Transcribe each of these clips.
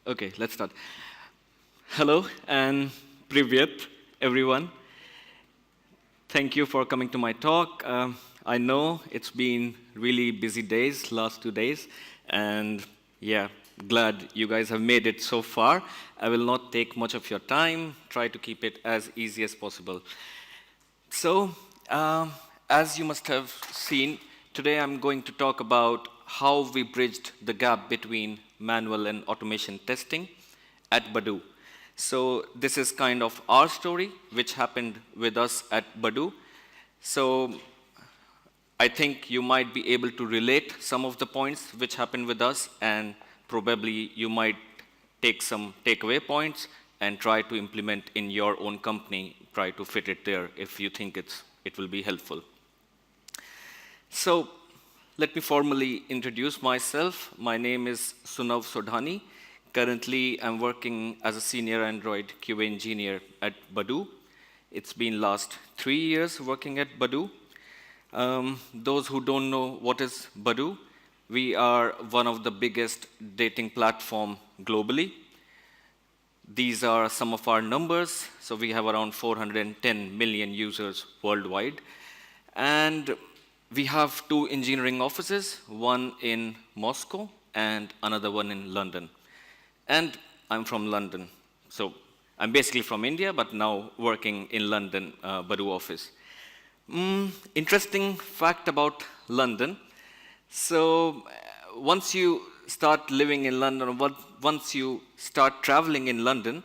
Okay, let's start. Hello and privyet, everyone. Thank you for coming to my talk. I know it's been really busy days, last 2 days, and yeah, glad you guys have made it so far. I will not take much of your time, try to keep it as easy as possible. So, as you must have seen, today I'm going to talk about how we bridged the gap between manual and automation testing at Badu. So this is kind of our story, which happened with us at Badu. So I think you might be able to relate some of the points which happened with us, and probably you might take some takeaway points and try to implement in your own company, try to fit it there if you think it will be helpful. So let me formally introduce myself. My name is Sunav Sodhani. Currently, I'm working as a senior Android QA engineer at Badu. It's been last 3 years working at Badu. Those who don't know what is Badu, we are one of the biggest dating platform globally. These are some of our numbers. So we have around 410 million users worldwide. And we have 2 engineering offices, one in Moscow and another one in London. And I'm from London. So I'm basically from India, but now working in London, Badu office. Interesting fact about London. So once you start living in London, once you start traveling in London,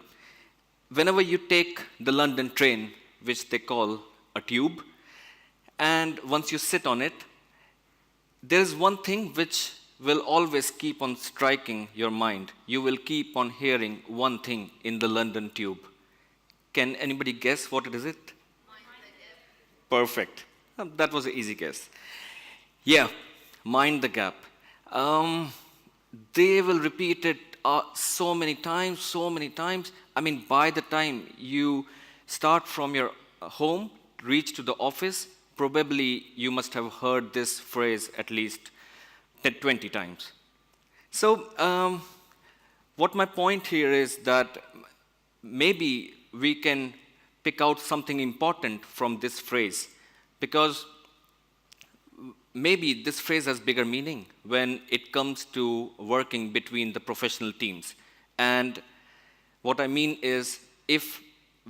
whenever you take the London train, which they call a tube, and once you sit on it, there is one thing which will always keep on striking your mind. You will keep on hearing one thing in the London tube. Can anybody guess what it is? Perfect. That was an easy guess. Yeah, mind the gap. They will repeat it so many times, so many times. I mean, by the time you start from your home, reach to the office, probably you must have heard this phrase at least 20 times. So what my point here is that maybe we can pick out something important from this phrase, because maybe this phrase has bigger meaning when it comes to working between the professional teams. And what I mean is, if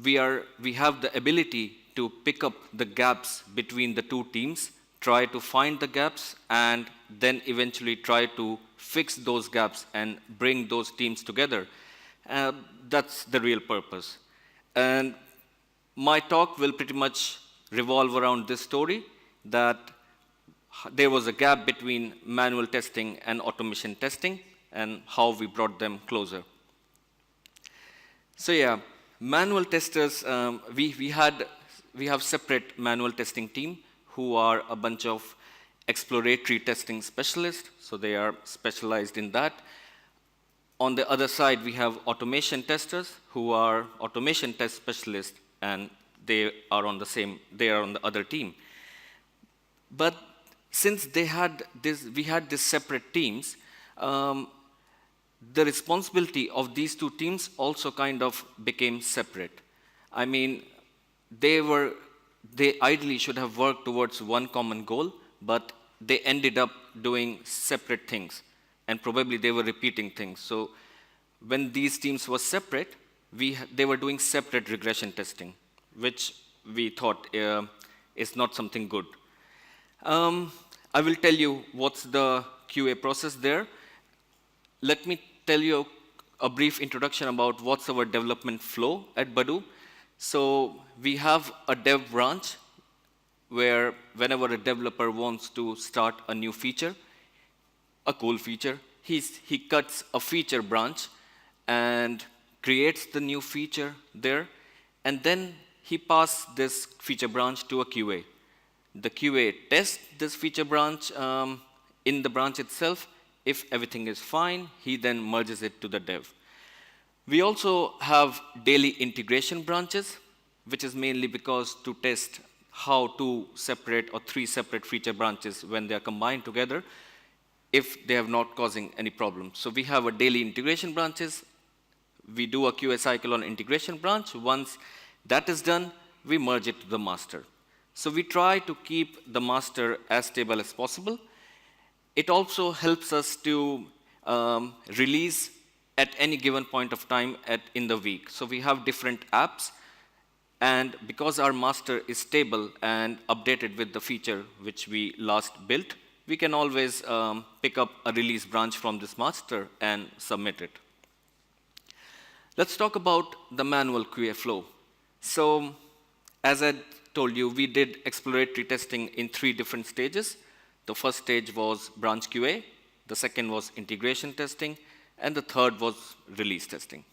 we have the ability to pick up the gaps between the 2 teams, try to find the gaps, and then eventually try to fix those gaps and bring those teams together. That's the real purpose. And my talk will pretty much revolve around this story, that there was a gap between manual testing and automation testing, and how we brought them closer. So yeah, manual testers, we have separate manual testing team who are a bunch of exploratory testing specialists, so they are specialized in that. On the other side, we have automation testers who are automation test specialists, and they are on the other team. But since we had these separate teams, the responsibility of these 2 teams also kind of became separate. I mean, they ideally should have worked towards one common goal, but they ended up doing separate things, and probably they were repeating things. So when these teams were separate, they were doing separate regression testing, which we thought is not something good. I will tell you what's the QA process there. Let me tell you a brief introduction about what's our development flow at Badu. So we have a dev branch where whenever a developer wants to start a new feature, a cool feature, he cuts a feature branch and creates the new feature there, and then he passes this feature branch to a QA. The QA tests this feature branch in the branch itself. If everything is fine, he then merges it to the dev. We also have daily integration branches, which is mainly because to test how 2 separate or 3 separate feature branches, when they are combined together, if they are not causing any problems. So we have a daily integration branches We do a QA cycle on integration branch. Once that is done, we merge it to the master. So we try to keep the master as stable as possible. It also helps us to release at any given point of time in the week. So we have different apps, and because our master is stable and updated with the feature which we last built, we can always pick up a release branch from this master and submit it. Let's talk about the manual QA flow. So, as I told you, we did exploratory testing in 3 different stages. The first stage was branch QA, the second was integration testing, and the third was release testing.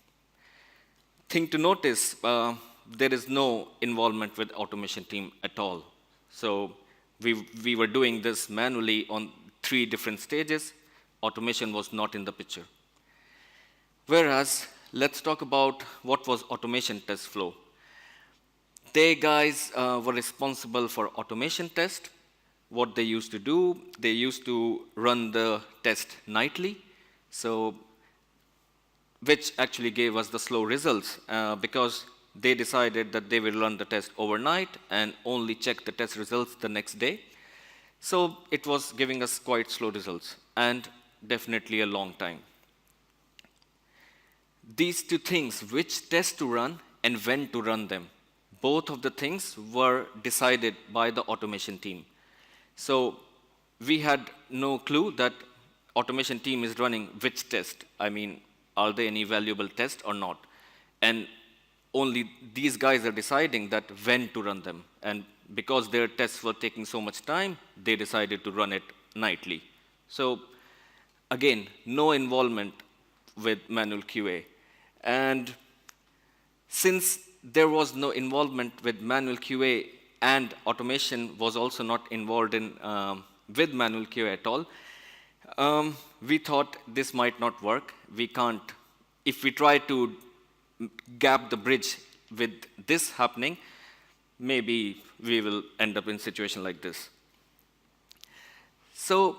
Thing to notice, there is no involvement with automation team at all. So we were doing this manually on 3 different stages. Automation was not in the picture. Whereas, let's talk about what was automation test flow. They guys were responsible for automation test. What they used to do, they used to run the test nightly, so which actually gave us the slow results because they decided that they will run the test overnight and only check the test results the next day. So it was giving us quite slow results and definitely a long time. These 2 things, which test to run and when to run them, both of the things were decided by the automation team. So we had no clue that automation team is running which test. I mean, are they any valuable test or not? And only these guys are deciding that when to run them. And because their tests were taking so much time, they decided to run it nightly. So again, no involvement with manual QA. And since there was no involvement with manual QA and automation was also not involved in with manual QA at all, we thought this might not work. We can't, if we try to gap the bridge with this happening, maybe we will end up in a situation like this. So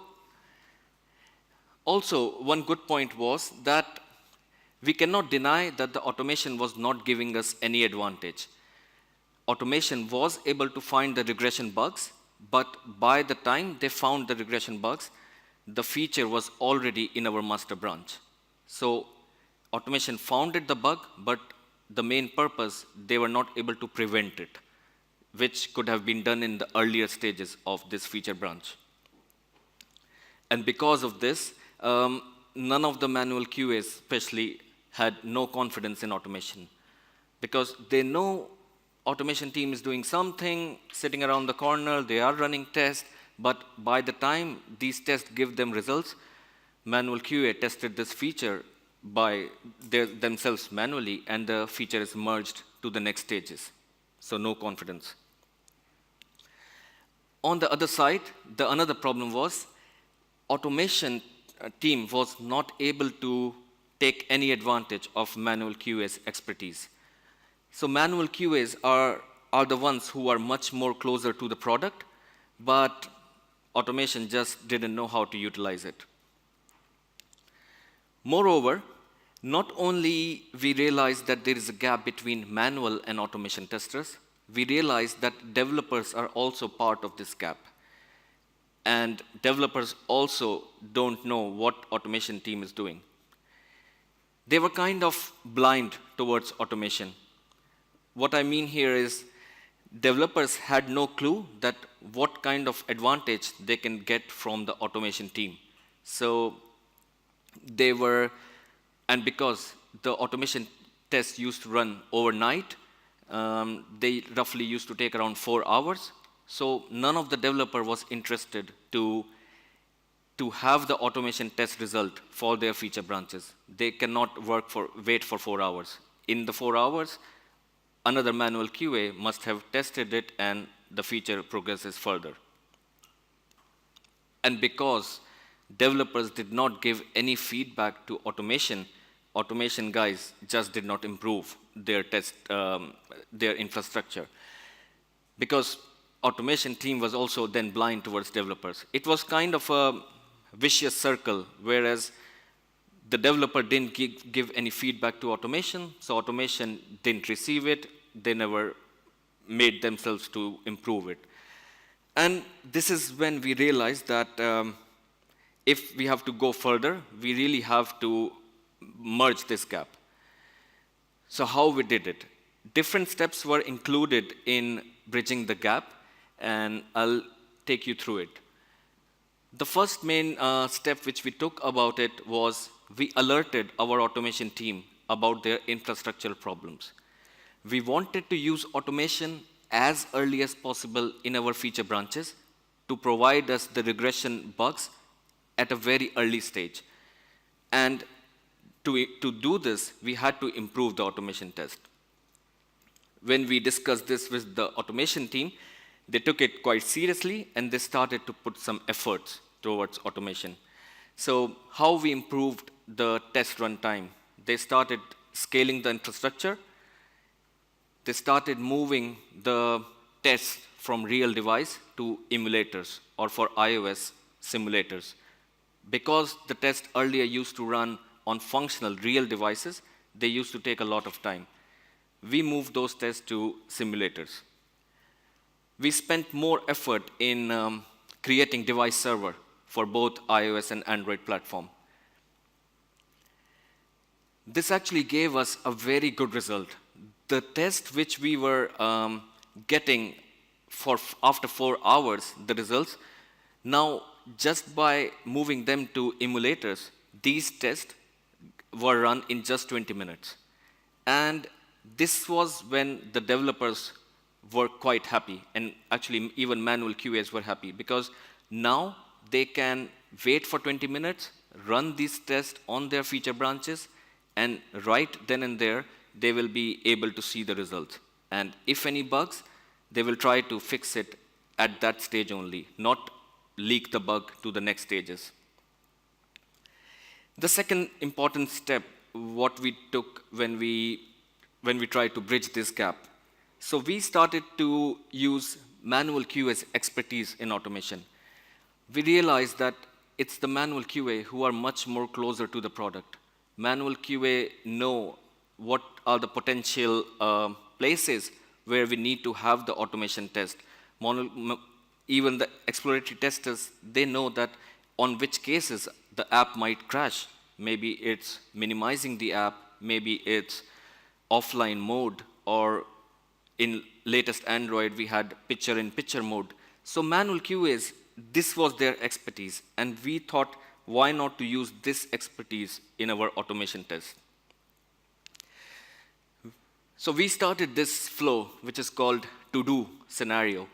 also, one good point was that we cannot deny that the automation was not giving us any advantage. Automation was able to find the regression bugs, but by the time they found the regression bugs, the feature was already in our master branch. So automation found the bug, but the main purpose, they were not able to prevent it, which could have been done in the earlier stages of this feature branch. And because of this, none of the manual QAs especially had no confidence in automation, because they know automation team is doing something, sitting around the corner, they are running tests, but by the time these tests give them results, manual QA tested this feature by themselves manually, and the feature is merged to the next stages. So no confidence. On the other side, another problem was automation team was not able to take any advantage of manual QA's expertise. So manual QAs are the ones who are much more closer to the product, but automation just didn't know how to utilize it. Moreover, not only we realized that there is a gap between manual and automation testers, we realized that developers are also part of this gap. And developers also don't know what automation team is doing. They were kind of blind towards automation. What I mean here is developers had no clue that what kind of advantage they can get from the automation team. So they were, and because the automation tests used to run overnight, they roughly used to take around 4 hours. So none of the developer was interested to have the automation test result for their feature branches. They cannot wait for 4 hours. In the 4 hours, another manual QA must have tested it and the feature progresses further. And because developers did not give any feedback to automation guys just did not improve their their infrastructure. Because automation team was also then blind towards developers. It was kind of a vicious circle, whereas The developer didn't give any feedback to automation, so automation didn't receive it. They never made themselves to improve it. And this is when we realized that if we have to go further, we really have to merge this gap. So how we did it? Different steps were included in bridging the gap, and I'll take you through it. The first main step which we took about it was we alerted our automation team about their infrastructural problems. We wanted to use automation as early as possible in our feature branches to provide us the regression bugs at a very early stage. And to do this, we had to improve the automation test. When we discussed this with the automation team, they took it quite seriously, and they started to put some efforts towards automation. So how we improved the test runtime? They started scaling the infrastructure. They started moving the tests from real device to emulators, or for iOS, simulators. Because the test earlier used to run on functional real devices, they used to take a lot of time. We moved those tests to simulators. We spent more effort in creating device server for both iOS and Android platform. This actually gave us a very good result. The test which we were getting after 4 hours, the results, now just by moving them to emulators, these tests were run in just 20 minutes. And this was when the developers were quite happy, and actually even manual QAs were happy, because now they can wait for 20 minutes, run these tests on their feature branches, and right then and there, they will be able to see the results. And if any bugs, they will try to fix it at that stage only, not leak the bug to the next stages. The second important step, what we took when we tried to bridge this gap. So we started to use manual QA's expertise in automation. We realized that it's the manual QA who are much more closer to the product. Manual QA know what are the potential places where we need to have the automation test. Even the exploratory testers, they know that on which cases the app might crash. Maybe it's minimizing the app, maybe it's offline mode, or in latest Android, we had picture-in-picture mode. So manual QAs, this was their expertise, and we thought, why not to use this expertise in our automation test? So we started this flow, which is called ToDo scenario.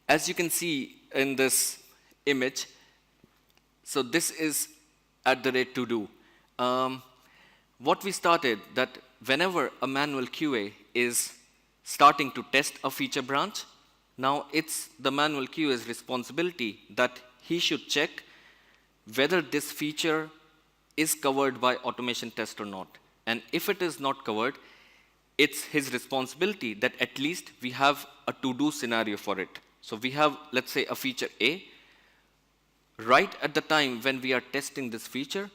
As you can see in this image, so this is @ToDo. What we started, that whenever a manual QA is starting to test a feature branch, now it's the manual QA's responsibility that he should check whether this feature is covered by automation test or not. And if it is not covered, it's his responsibility that at least we have a to-do scenario for it. So we have, let's say, a feature A. Right at the time when we are testing this feature,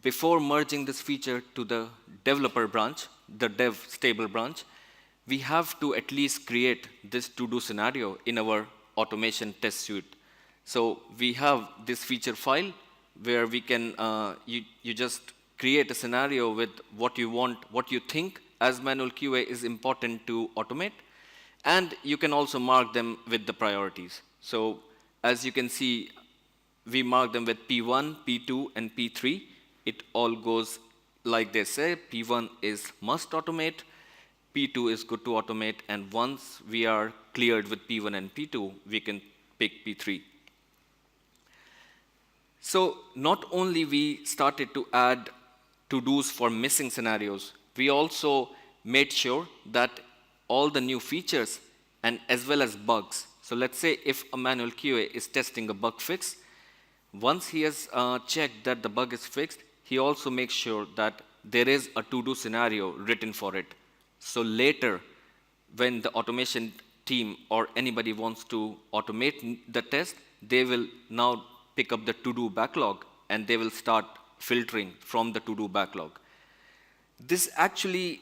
before merging this feature to the developer branch, the dev stable branch, we have to at least create this to-do scenario in our automation test suite. So we have this feature file where we can, you just create a scenario with what you want, what you think as manual QA is important to automate, and you can also mark them with the priorities. So as you can see, we mark them with P1, P2, and P3. It all goes like they say. P1 is must automate, P2 is good to automate, and once we are cleared with P1 and P2, we can pick P3. So not only we started to add to-dos for missing scenarios, we also made sure that all the new features and as well as bugs. So let's say if a manual QA is testing a bug fix, once he has checked that the bug is fixed, he also makes sure that there is a to-do scenario written for it. So later, when the automation team or anybody wants to automate the test, they will now pick up the to-do backlog and they will start filtering from the to-do backlog. This actually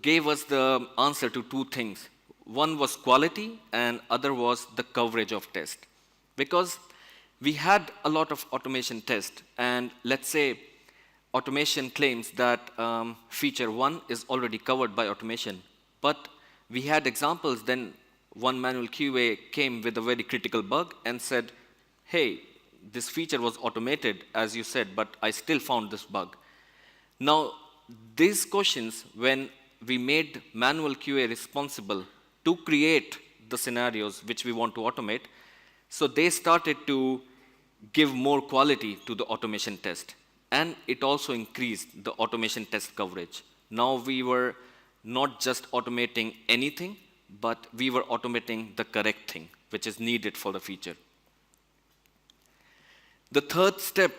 gave us the answer to two things. One was quality and other was the coverage of test. Because we had a lot of automation test, and let's say automation claims that feature 1 is already covered by automation. But we had examples, then one manual QA came with a very critical bug and said, hey, this feature was automated, as you said, but I still found this bug. Now, these questions, when we made manual QA responsible to create the scenarios which we want to automate, so they started to give more quality to the automation test. And it also increased the automation test coverage. Now we were not just automating anything, but we were automating the correct thing, which is needed for the feature. The third step,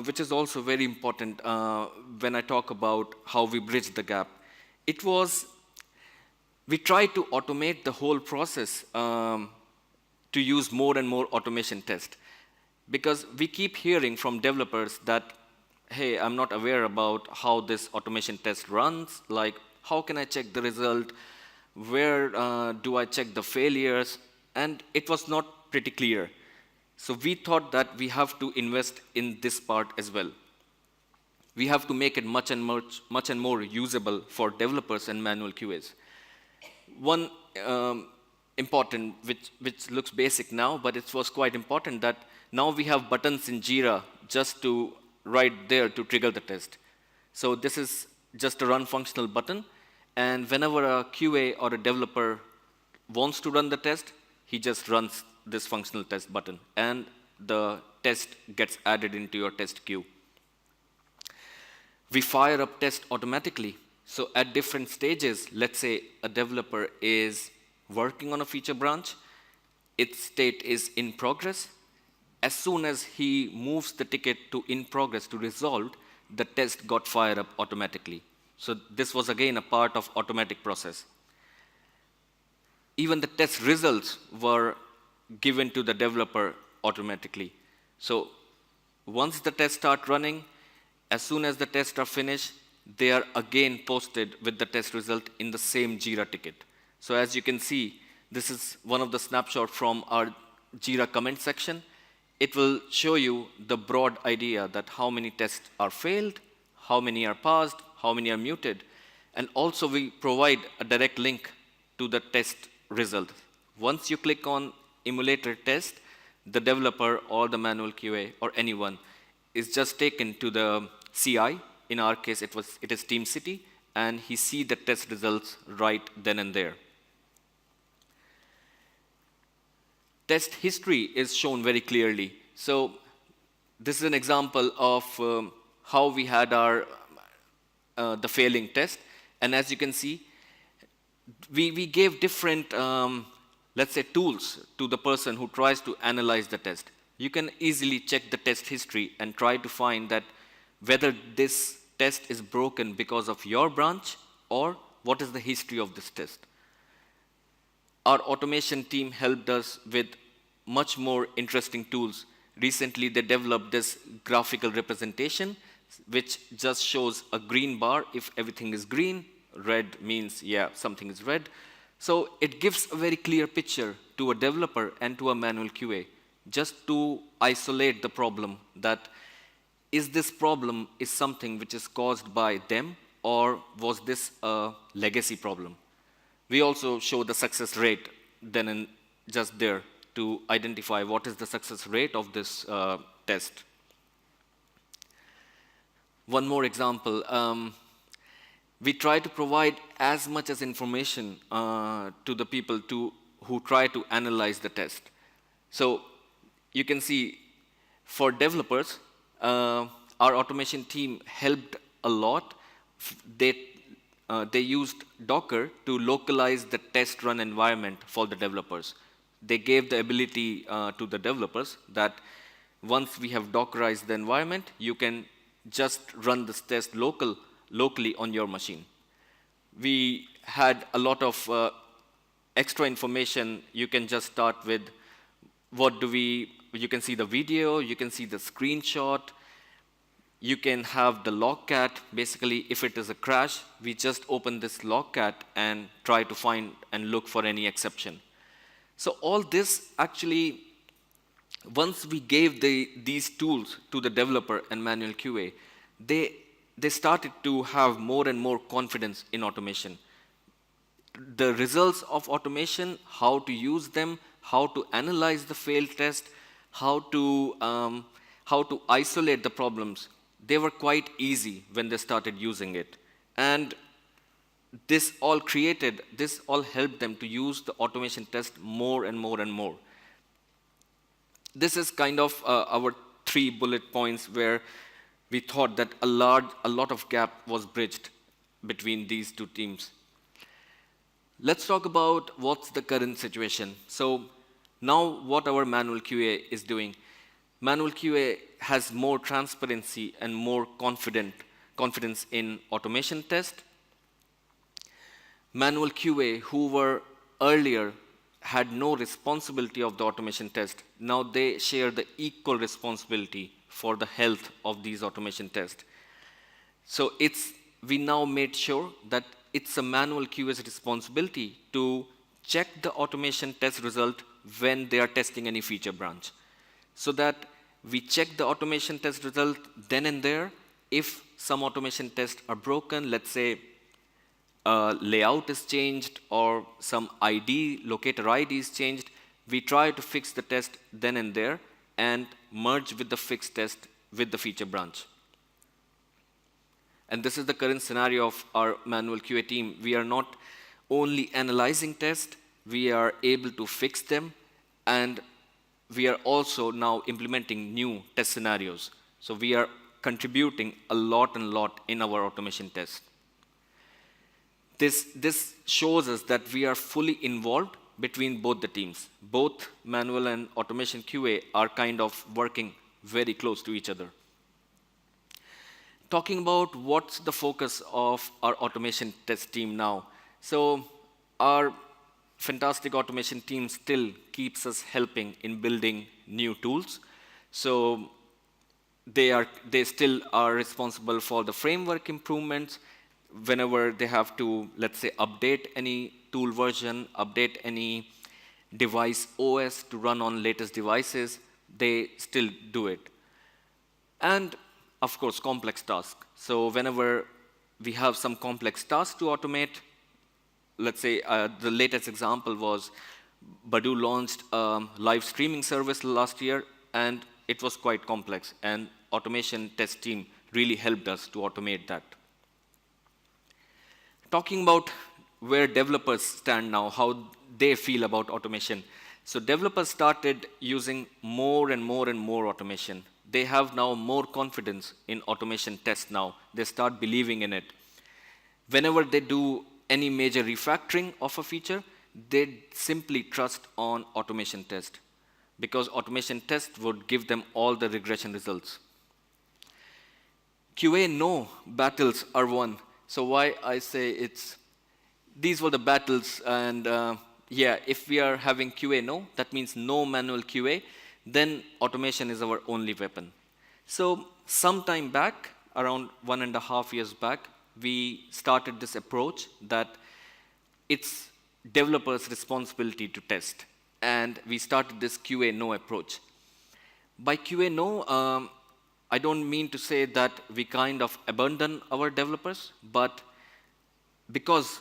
which is also very important when I talk about how we bridge the gap, it was we tried to automate the whole process to use more and more automation test. Because we keep hearing from developers that, hey, I'm not aware about how this automation test runs, like how can I check the result, where do I check the failures, and it was not pretty clear. So we thought that we have to invest in this part as well. We have to make it much and more usable for developers and manual QAs. One important, which looks basic now, but it was quite important, that now we have buttons in Jira just to right there to trigger the test. So this is just a run functional button, and whenever a QA or a developer wants to run the test, he just runs this functional test button, and the test gets added into your test queue. We fire up test automatically. So at different stages, let's say a developer is working on a feature branch, its state is in progress. As soon as he moves the ticket to in progress to resolved, the test got fired up automatically. So this was again a part of automatic process. Even the test results were given to the developer automatically. So once the tests start running, as soon as the tests are finished, they are again posted with the test result in the same Jira ticket. So as you can see, this is one of the snapshots from our Jira comment section. It will show you the broad idea that how many tests are failed, how many are passed, how many are muted, and also we provide a direct link to the test result. Once you click on emulator test, the developer or the manual QA or anyone is just taken to the CI. In our case, it is Team City, and he sees the test results right then and there. Test history is shown very clearly. So this is an example of how we had our the failing test, and as you can see, we gave different let's say tools to the person who tries to analyze the test. You can easily check the test history and try to find that whether this test is broken because of your branch or what is the history of this test. Our automation team helped us with much more interesting tools. Recently, they developed this graphical representation, which just shows a green bar if everything is green. Red means, yeah, something is red. So it gives a very clear picture to a developer and to a manual QA, just to isolate the problem, that is this problem is something which is caused by them, or was this a legacy problem? We also show the success rate then and just there to identify what is the success rate of this test. One more example. We try to provide as much as information to the people who try to analyze the test. So you can see for developers, our automation team helped a lot. They used Docker to localize the test run environment for the developers. They gave the ability to the developers that once we have Dockerized the environment, you can just run this test locally on your machine. We had a lot of extra information. You can just start with you can see the video, you can see the screenshot, You can have the logcat. Basically, if it is a crash, we just open this logcat and try to find and look for any exception. So all this actually, once we gave these tools to the developer and manual QA, they started to have more and more confidence in automation. The results of automation, how to use them, how to analyze the failed test, how to isolate the problems, they were quite easy when they started using it. And this all helped them to use the automation test more and more and more. This is kind of our 3 bullet points where we thought that a lot of gap was bridged between these 2 teams. Let's talk about what's the current situation. So now what our manual QA is doing. Manual QA has more transparency and more confidence in automation test. Manual QA, who were earlier had no responsibility of the automation test, now they share the equal responsibility for the health of these automation tests. So we now made sure that it's a manual QA's responsibility to check the automation test result when they are testing any feature branch. So that we check the automation test result then and there. If some automation tests are broken, let's say layout is changed or some locator ID is changed, we try to fix the test then and there and merge with the fixed test with the feature branch. And this is the current scenario of our manual QA team. We are not only analyzing tests, we are able to fix them, and we are also now implementing new test scenarios. So we are contributing a lot in our automation test. This shows us that we are fully involved between both the teams. Both manual and automation QA are kind of working very close to each other. Talking about what's the focus of our automation test team now. So our fantastic automation team still keeps us helping in building new tools. So they still are responsible for the framework improvements. Whenever they have to, let's say, update any tool version, update any device OS to run on latest devices, they still do it. And of course, complex tasks. So whenever we have some complex tasks to automate, let's say the latest example was Badoo launched a live streaming service last year, and it was quite complex, and automation test team really helped us to automate that. Talking about where developers stand now, how they feel about automation. So developers started using more and more automation. They have now more confidence in automation tests now. They start believing in it. Whenever they do any major refactoring of a feature, they simply trust on automation test, because automation test would give them all the regression results. QA no battles are won. So why I say these were the battles, and yeah, if we are having QA no, that means no manual QA, then automation is our only weapon. So sometime back, around 1.5 years back, we started this approach that it's developers' responsibility to test. And we started this QA no approach. By QA no, I don't mean to say that we kind of abandon our developers, but because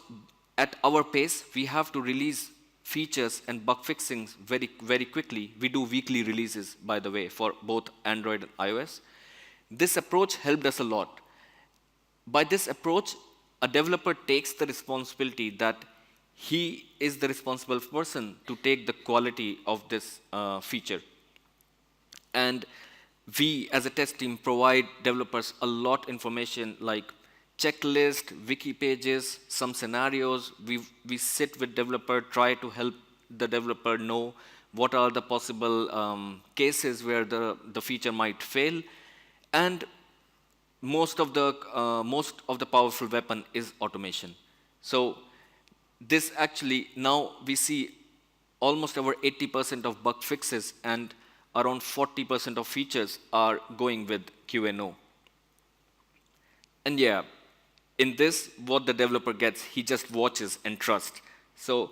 at our pace, we have to release features and bug fixings very quickly. We do weekly releases, by the way, for both Android and iOS. This approach helped us a lot. By this approach, a developer takes the responsibility that he is the responsible person to take the quality of this feature. And we, as a test team, provide developers a lot information like checklist, wiki pages, some scenarios. We sit with developer, try to help the developer know what are the possible cases where the feature might fail. And most of the powerful weapon is automation. So this actually, now we see almost over 80% of bug fixes and around 40% of features are going with QA no. And yeah, in this, what the developer gets, he just watches and trusts. So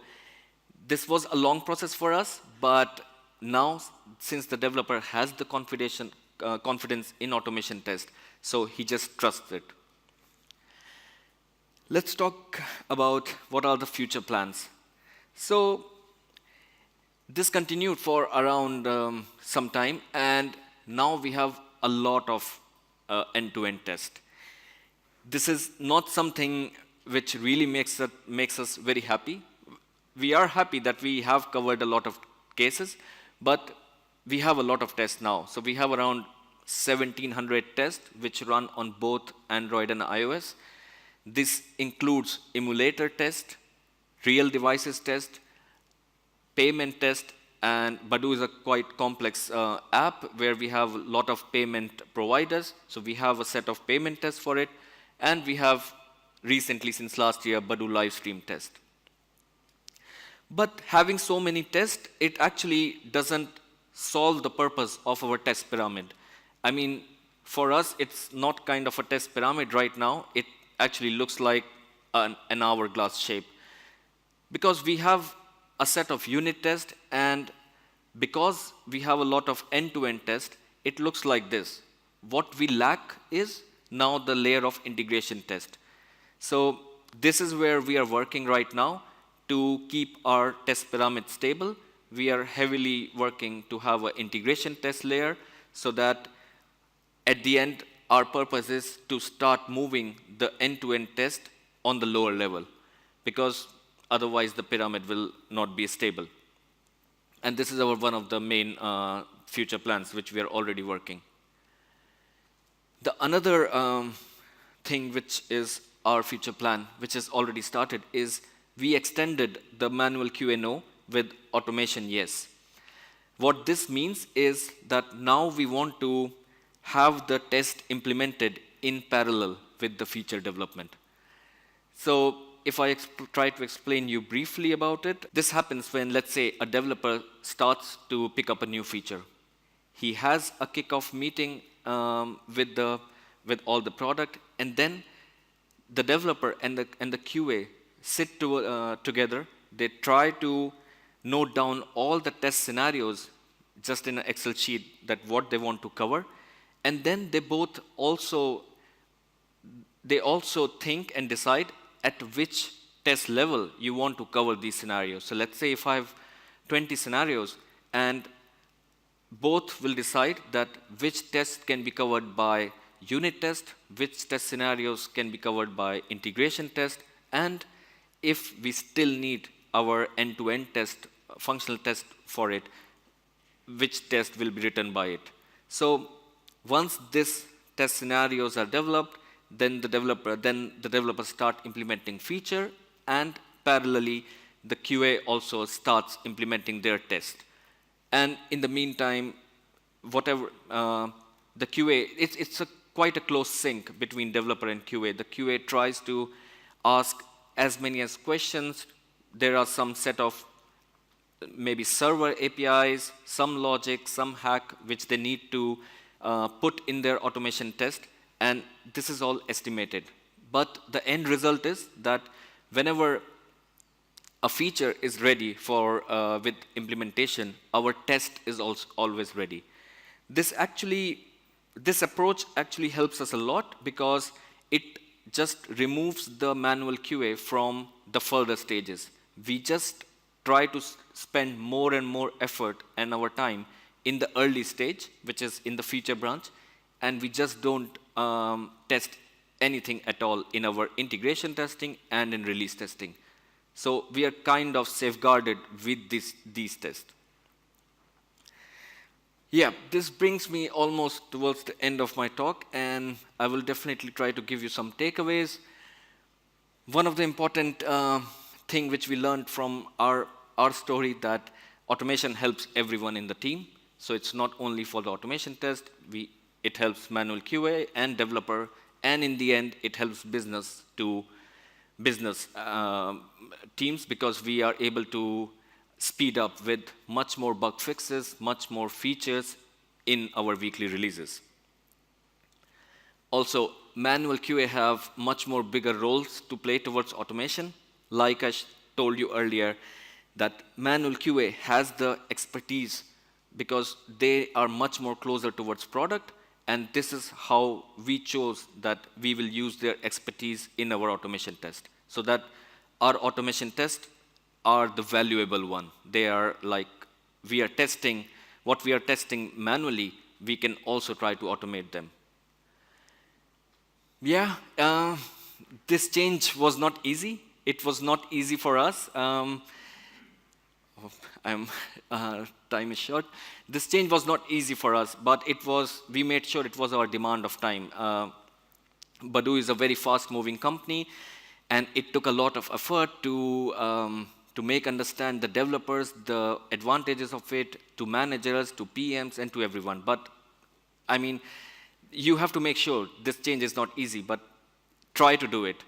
this was a long process for us, but now, since the developer has the confidence in automation test, so he just trusts it. Let's talk about what are the future plans. So this continued for around some time, and now we have a lot of end-to-end test. This is not something which really makes us very happy. We are happy that we have covered a lot of cases, but we have a lot of tests now. So we have around 1,700 tests which run on both Android and iOS. This includes emulator test, real devices test, payment test, and Badoo is a quite complex app where we have a lot of payment providers. So we have a set of payment tests for it, and we have recently, since last year, Badoo live stream test. But having so many tests, it actually doesn't solve the purpose of our test pyramid. I mean, for us, it's not kind of a test pyramid right now. It actually looks like an hourglass shape. Because we have a set of unit tests, and because we have a lot of end-to-end tests, it looks like this. What we lack is now the layer of integration test. So this is where we are working right now to keep our test pyramid stable. We are heavily working to have an integration test layer so that at the end, our purpose is to start moving the end-to-end test on the lower level, because otherwise the pyramid will not be stable. And this is one of the main future plans which we are already working. The another thing which is our future plan, which has already started, is we extended the manual QA no with automation yes. What this means is that now we want to have the test implemented in parallel with the feature development. So if I try to explain you briefly about it, this happens when, let's say, a developer starts to pick up a new feature. He has a kickoff meeting with all the product, and then the developer and the QA sit together. They try to note down all the test scenarios just in an Excel sheet, that what they want to cover, and then they also think and decide at which test level you want to cover these scenarios. So let's say if I have 20 scenarios, and both will decide that which test can be covered by unit test, which test scenarios can be covered by integration test, and if we still need our end-to-end test, functional test for it, which test will be written by it. So once these test scenarios are developed, then the developer start implementing feature, and parallelly the QA also starts implementing their test. And in the meantime, whatever the QA, it's quite a close sync between developer and QA. The QA tries to ask as many as questions. There are some set of maybe server APIs, some logic, some hack, which they need to put in their automation test, and this is all estimated. But the end result is that whenever a feature is ready for with implementation, our test is also always ready. This approach actually helps us a lot, because it just removes the manual QA from the further stages. We just try to spend more and more effort and our time in the early stage, which is in the feature branch, and we just don't test anything at all in our integration testing and in release testing. So we are kind of safeguarded with these tests. Yeah, this brings me almost towards the end of my talk, and I will definitely try to give you some takeaways. One of the important thing which we learned from our story, that automation helps everyone in the team. So it's not only for the automation test, it helps manual QA and developer, and in the end, it helps business teams, because we are able to speed up with much more bug fixes, much more features in our weekly releases. Also, manual QA have much more bigger roles to play towards automation. Like I told you earlier, that manual QA has the expertise because they are much more closer towards product, and this is how we chose that we will use their expertise in our automation test, so that our automation tests are the valuable one. They are like, we are testing, what we are testing manually, we can also try to automate them. Yeah, this change was not easy. It was not easy for us. Time is short. This change was not easy for us, but we made sure it was our demand of time. Badu is a very fast-moving company, and it took a lot of effort to make understand the developers, the advantages of it, to managers, to PMs, and to everyone. But, I mean, you have to make sure this change is not easy, but try to do it.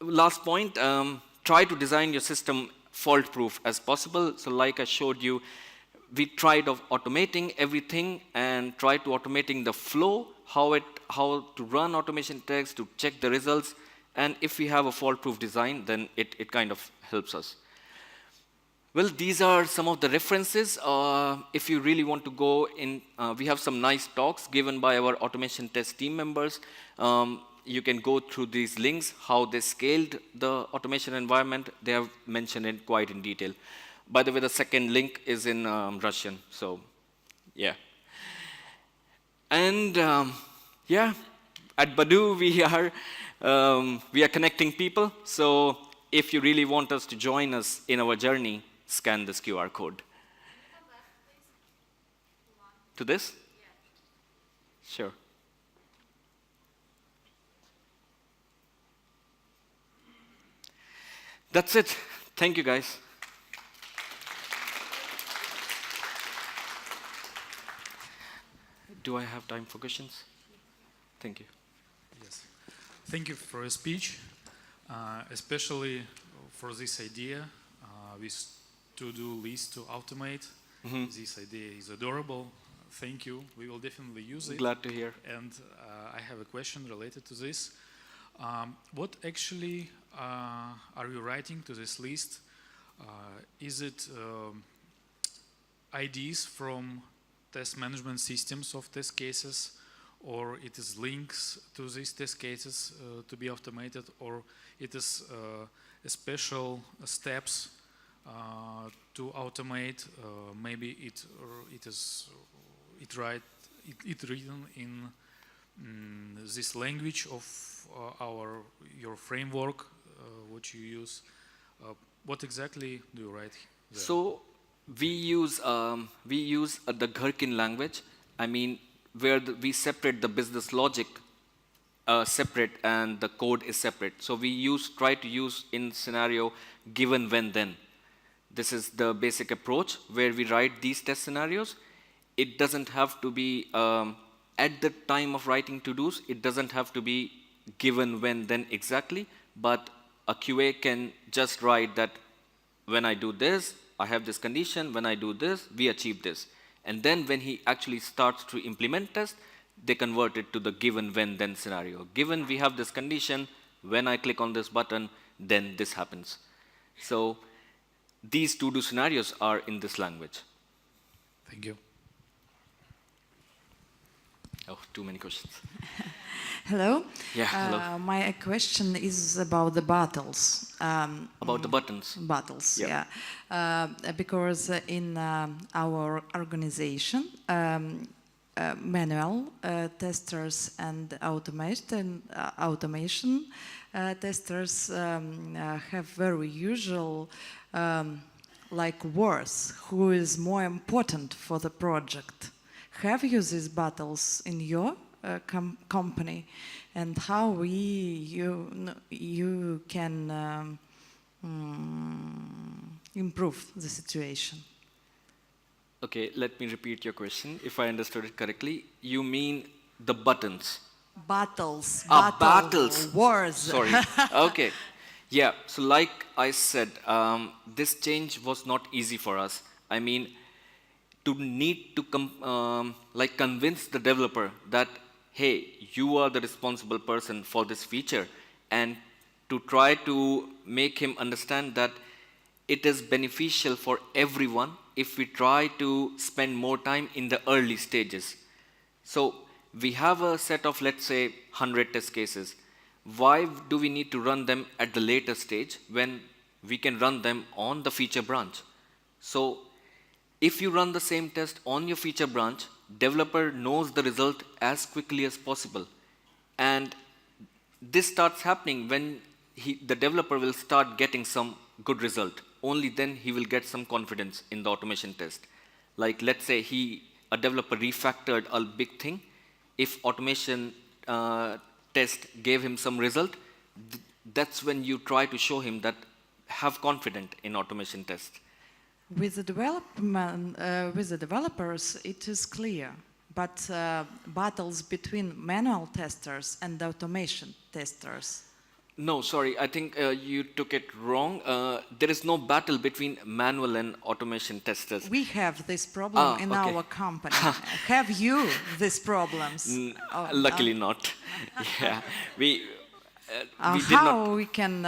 Last point, try to design your system fault-proof as possible. So like I showed you, we tried of automating everything and tried to automating the flow, how to run automation tests, to check the results. And if we have a fault-proof design, then it kind of helps us. Well, these are some of the references. If you really want to go in, we have some nice talks given by our automation test team members. You can go through these links, how they scaled the automation environment. They have mentioned it quite in detail. By the way, the second link is in Russian, so yeah. And yeah, at Badu, we are connecting people. So if you really want us to join us in our journey, scan this QR code. To this? Yeah. Sure. That's it. Thank you, guys. Do I have time for questions? Thank you. Yes. Thank you for your speech, especially for this idea with to-do list to automate. Mm-hmm. This idea is adorable. Thank you. We will definitely use it. Glad to hear. And I have a question related to this. What actually are you writing to this list? Is it IDs from test management systems of test cases, or it is links to these test cases to be automated, or it is special steps to automate? Maybe it written in this language of your framework, what you use. What exactly do you write there? So we use the Gherkin language. I mean, where we separate the business logic separate and the code is separate. So we try to use in scenario given, when, then. This is the basic approach where we write these test scenarios. It doesn't have to be at the time of writing to-dos. It doesn't have to be given, when, then exactly. But a QA can just write that when I do this, I have this condition. When I do this, we achieve this. And then when he actually starts to implement test, they convert it to the given, when, then scenario. Given we have this condition, when I click on this button, then this happens. So these to-do scenarios are in this language. Thank you. Oh, too many questions. Hello. Yeah, hello. My question is about the battles. About the buttons. Battles, yeah. Because in our organization, manual testers and automation testers have very usual like wars. Who is more important for the project? Have you these battles in your company, and how you can improve the situation? Okay, let me repeat your question. If I understood it correctly, you mean the buttons? Battles. Battles. Wars. Sorry. Okay. Yeah. So like I said, this change was not easy for us. I mean, to need to convince the developer that, hey, you are the responsible person for this feature, and to try to make him understand that it is beneficial for everyone if we try to spend more time in the early stages. So we have a set of, let's say, 100 test cases. Why do we need to run them at the later stage when we can run them on the feature branch? So if you run the same test on your feature branch, developer knows the result as quickly as possible. And this starts happening when the developer will start getting some good result. Only then he will get some confidence in the automation test. Like, let's say a developer refactored a big thing. If automation test gave him some result, that's when you try to show him that have confidence in automation test. With the developers, it is clear, but battles between manual testers and automation testers. No, sorry, I think you took it wrong. There is no battle between manual and automation testers. We have this problem in our company. Have you these problems? Luckily not. Yeah, we did how not. we can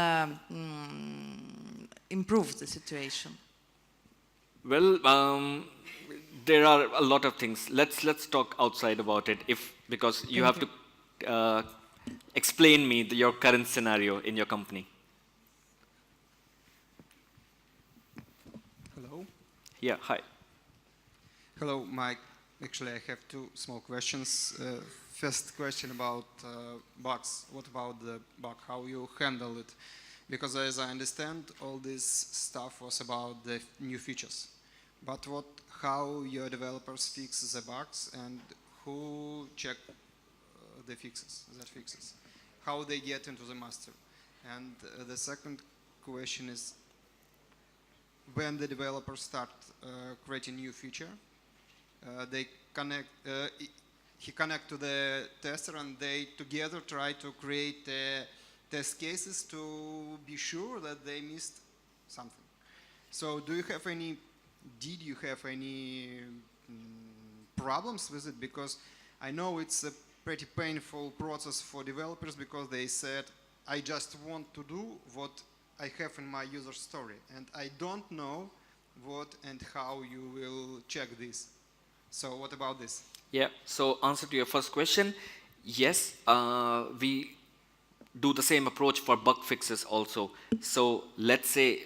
improve the situation? Well, there are a lot of things. Let's talk outside about it, because you have to explain me your current scenario in your company. Hello. Yeah, hi. Hello, Mike. Actually, I have two small questions. First question about bugs. What about the bug? How you handle it? Because as I understand, all this stuff was about the new features. But how your developers fix the bugs and who check the fixes? How they get into the master? And the second question is, when the developers start creating new feature, he connect to the tester and they together try to create test cases to be sure that they missed something. So did you have any problems with it? Because I know it's a pretty painful process for developers because they said, I just want to do what I have in my user story and I don't know what and how you will check this. So what about this? Yeah, so answer to your first question, yes, we do the same approach for bug fixes also. So let's say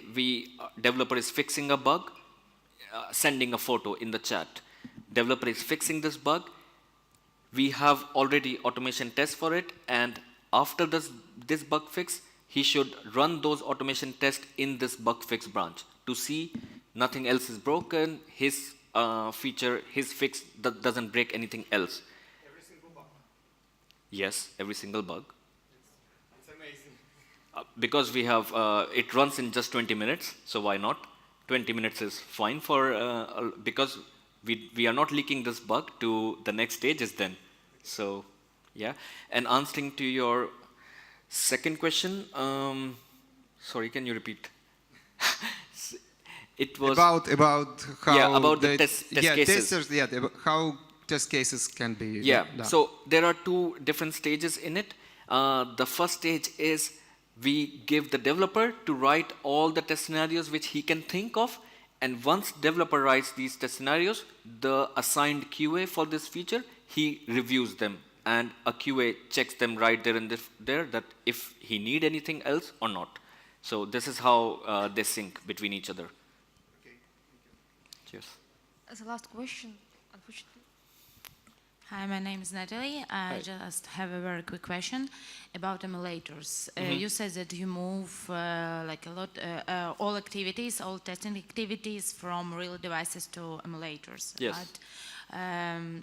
developer is fixing a bug, sending a photo in the chat. Developer is fixing this bug. We have already automation tests for it, and after this bug fix, he should run those automation tests in this bug fix branch to see nothing else is broken, his feature, his fix doesn't break anything else. Every single bug? Yes, every single bug. It's amazing. Because we have, it runs in just 20 minutes, so why not? 20 minutes is fine because we are not leaking this bug to the next stages then. So, yeah. And answering to your second question, sorry, can you repeat? It was about how about the test cases. Testers, how test cases can be done. So there are two different stages in it. The first stage is we give the developer to write all the test scenarios which he can think of, and once developer writes these test scenarios, the assigned QA for this feature, he reviews them, and a QA checks them right there and there that if he need anything else or not. So this is how they sync between each other. Okay, thank you. Cheers. As a last question, unfortunately. Hi, my name is Natalie. I just have a very quick question about emulators. You said that you move all activities, all testing activities from real devices to emulators. Yes. But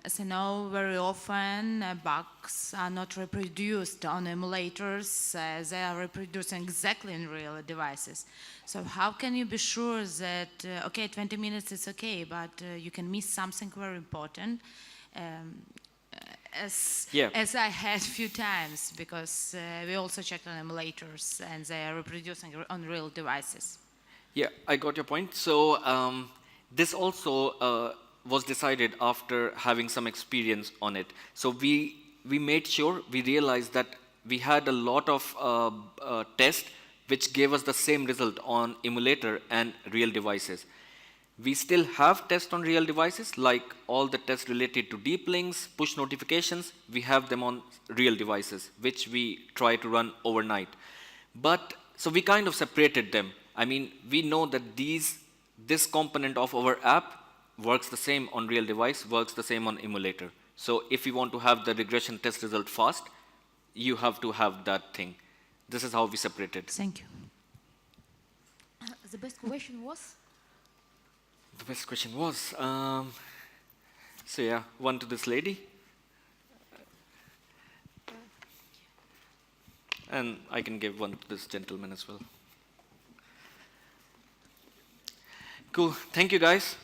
as I know, very often bugs are not reproduced on emulators. They are reproduced exactly in real devices. So how can you be sure that, okay, 20 minutes is okay, but you can miss something very important? As I had a few times, because we also checked on emulators and they are reproducing on real devices. Yeah, I got your point. So this also was decided after having some experience on it. So we we made sure, we realized that we had a lot of tests which gave us the same result on emulator and real devices. We still have tests on real devices, like all the tests related to deep links, push notifications, we have them on real devices, which we try to run overnight. But, so we kind of separated them. I mean, we know that this component of our app works the same on real device, works the same on emulator. So if you want to have the regression test result fast, you have to have that thing. This is how we separated. Thank you. The best question was? The best question was, so yeah, one to this lady. And I can give one to this gentleman as well. Cool, thank you guys.